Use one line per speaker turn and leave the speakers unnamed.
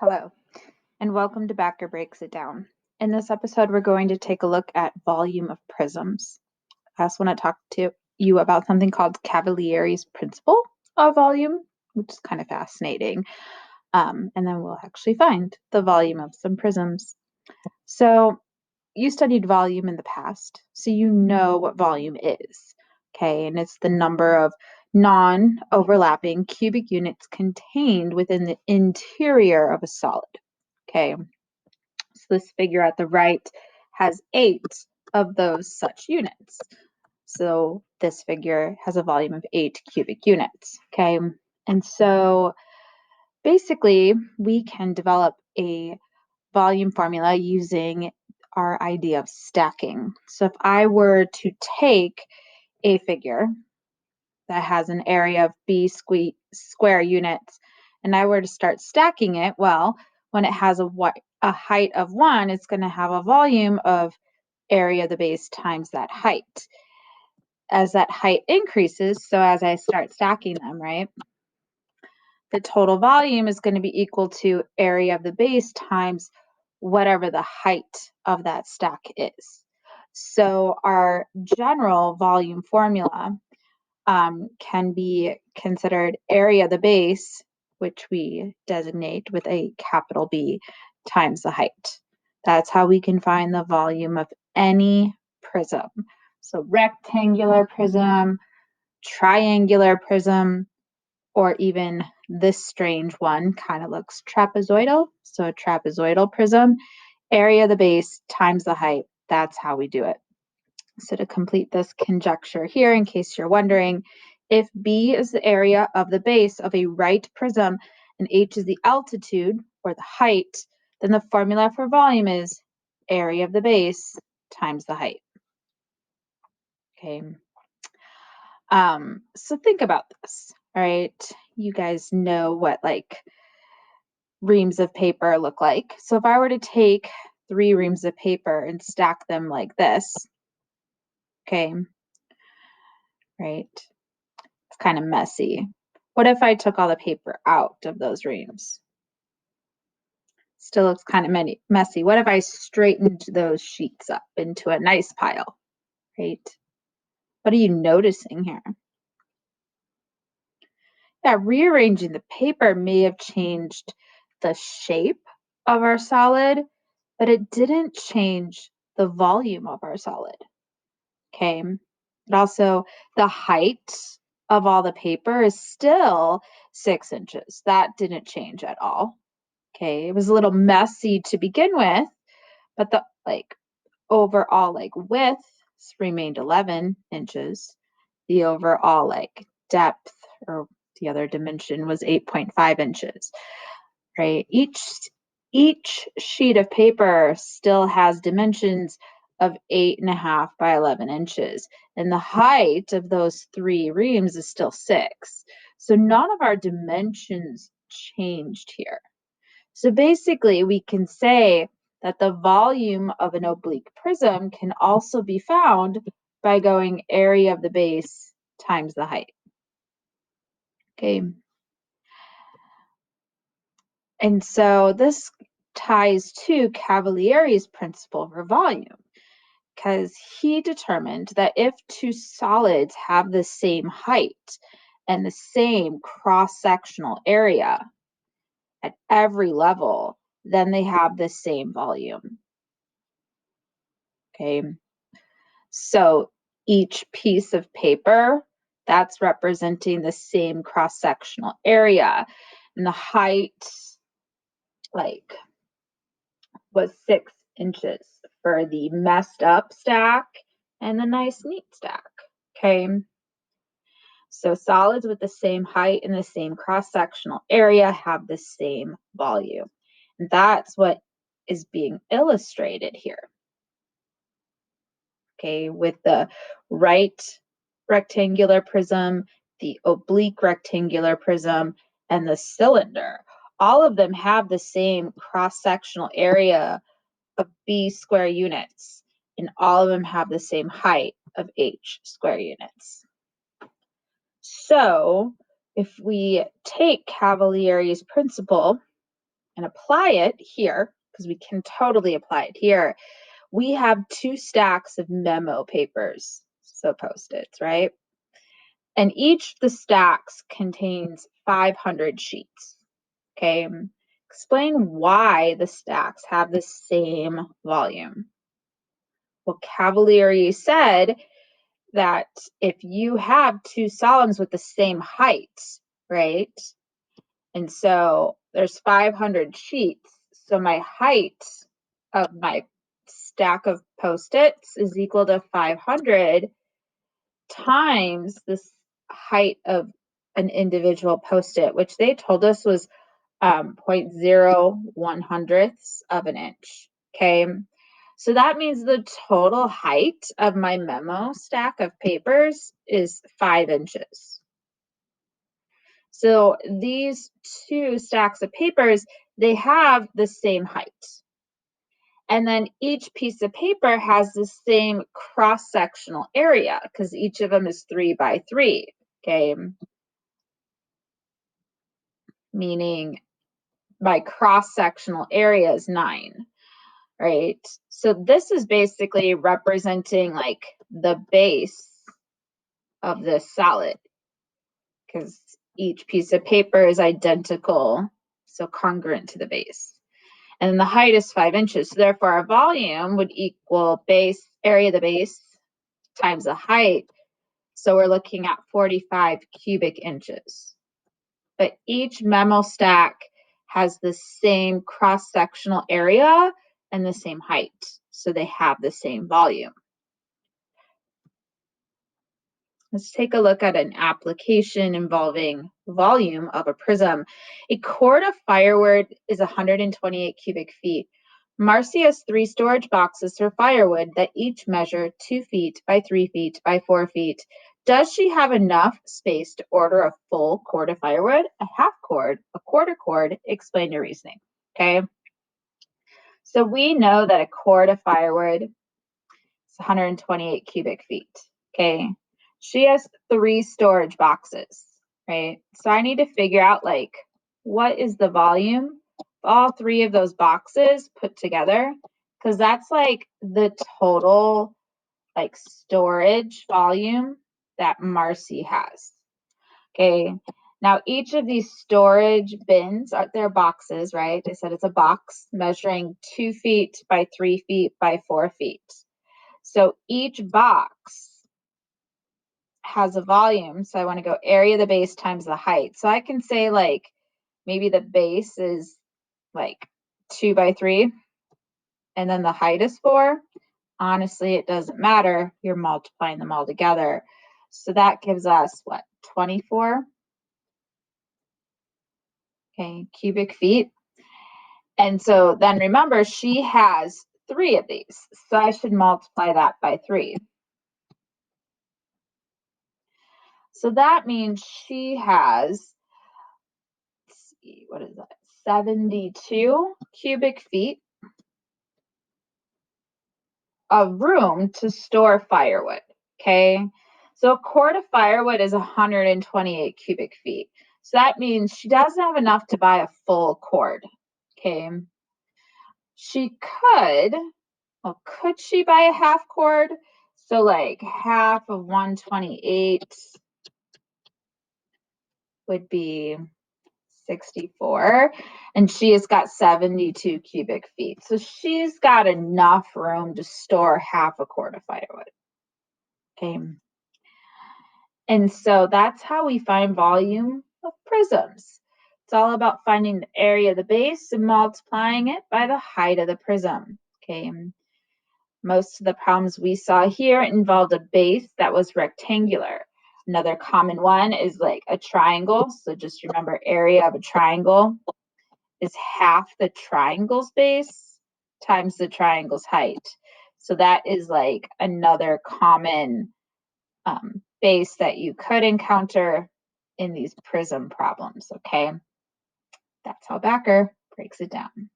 Hello, and welcome to Backer Breaks It Down. In this episode, we're going to take a look at volume of prisms. I also want to talk to you about something called Cavalieri's principle of volume, which is kind of fascinating. And then we'll actually find the volume of some prisms. So you studied volume in the past, so you know what volume is, okay? And it's the number of non-overlapping cubic units contained within the interior of a solid, okay? So this figure at the right has 8 of those such units. So this figure has a volume of 8 cubic units, okay? And so basically, we can develop a volume formula using our idea of stacking. So if I were to take a figure that has an area of b square units and I were to start stacking it, well, when it has a height of 1, it's going to have a volume of area of the base times that height. As that height increases, so as I start stacking them, right, the total volume is going to be equal to area of the base times whatever the height of that stack is. So our general volume formula can be considered area of the base, which we designate with a capital B, times the height. That's how we can find the volume of any prism. So rectangular prism, triangular prism, or even this strange one kind of looks trapezoidal. So a trapezoidal prism, area of the base times the height. That's how we do it. So to complete this conjecture here, in case you're wondering, if B is the area of the base of a right prism and H is the altitude or the height, then the formula for volume is area of the base times the height. Okay. So think about this, all right? You guys know what like reams of paper look like. So if I were to take 3 reams of paper and stack them like this, okay, right? It's kind of messy. What if I took all the paper out of those reams? Still looks kind of messy. What if I straightened those sheets up into a nice pile, right? What are you noticing here? Yeah, rearranging the paper may have changed the shape of our solid, but it didn't change the volume of our solid, okay? But also the height of all the paper is still 6 inches. That didn't change at all, okay? It was a little messy to begin with, but the overall width remained 11 inches. The overall depth or the other dimension was 8.5 inches, right? Each sheet of paper still has dimensions of 8.5 by 11 inches, and the height of those 3 reams is still 6. So none of our dimensions changed here. So basically, we can say that the volume of an oblique prism can also be found by going area of the base times the height. Okay. And so this ties to Cavalieri's principle for volume, because he determined that if 2 solids have the same height and the same cross-sectional area at every level, then they have the same volume. Okay. So each piece of paper, that's representing the same cross-sectional area. And the height, was 6 inches for the messed up stack and the nice neat stack, okay? So solids with the same height and the same cross-sectional area have the same volume. And that's what is being illustrated here. Okay, with the right rectangular prism, the oblique rectangular prism, and the cylinder. All of them have the same cross-sectional area of B square units, and all of them have the same height of H square units. So if we take Cavalieri's principle and apply it here, because we can totally apply it here, we have 2 stacks of memo papers, so Post-its, right? And each of the stacks contains 500 sheets, okay? Explain why the stacks have the same volume. Well, Cavalieri said that if you have 2 columns with the same height, right? And so there's 500 sheets. So my height of my stack of Post-its is equal to 500 times the height of an individual Post-it, which they told us was 0.01 of an inch, okay? So that means the total height of my memo stack of papers is 5 inches. So these 2 stacks of papers, they have the same height. And then each piece of paper has the same cross-sectional area because each of them is 3 by 3, okay? Meaning my cross-sectional area is 9, right? So this is basically representing like the base of this solid because each piece of paper is identical, so congruent to the base. And the height is 5 inches. So therefore, our volume would equal base area of the base times the height. So we're looking at 45 cubic inches. But each memo stack has the same cross-sectional area and the same height. So they have the same volume. Let's take a look at an application involving volume of a prism. A cord of firewood is 128 cubic feet. Marcy has 3 storage boxes for firewood that each measure 2 feet by 3 feet by 4 feet. Does she have enough space to order a full cord of firewood, a half cord, a quarter cord? Explain your reasoning, okay? So we know that a cord of firewood is 128 cubic feet, okay? She has 3 storage boxes, right? So I need to figure out like what is the volume of all 3 of those boxes put together, because that's like the total like storage volume that Marcy has. Okay, now each of these storage bins are their boxes, right? I said it's a box measuring 2 feet by 3 feet by 4 feet. So each box has a volume. So I want to go area of the base times the height. So I can say like maybe the base is like 2 by 3 and then the height is 4. Honestly, it doesn't matter. You're multiplying them all together. So that gives us what, 24? Okay, cubic feet. And so then remember, she has 3 of these. So I should multiply that by 3. So that means she has, let's see, what is that? 72 cubic feet of room to store firewood, okay? So a cord of firewood is 128 cubic feet. So that means she doesn't have enough to buy a full cord, okay? She could, well, could she buy a half cord? So like half of 128 would be 64, and she has got 72 cubic feet. So she's got enough room to store half a cord of firewood. Okay. And so that's how we find volume of prisms. It's all about finding the area of the base and multiplying it by the height of the prism. Okay. Most of the problems we saw here involved a base that was rectangular. Another common one is like a triangle. So just remember, area of a triangle is half the triangle's base times the triangle's height. So that is like another common base that you could encounter in these prism problems, okay? That's how Backer breaks it down.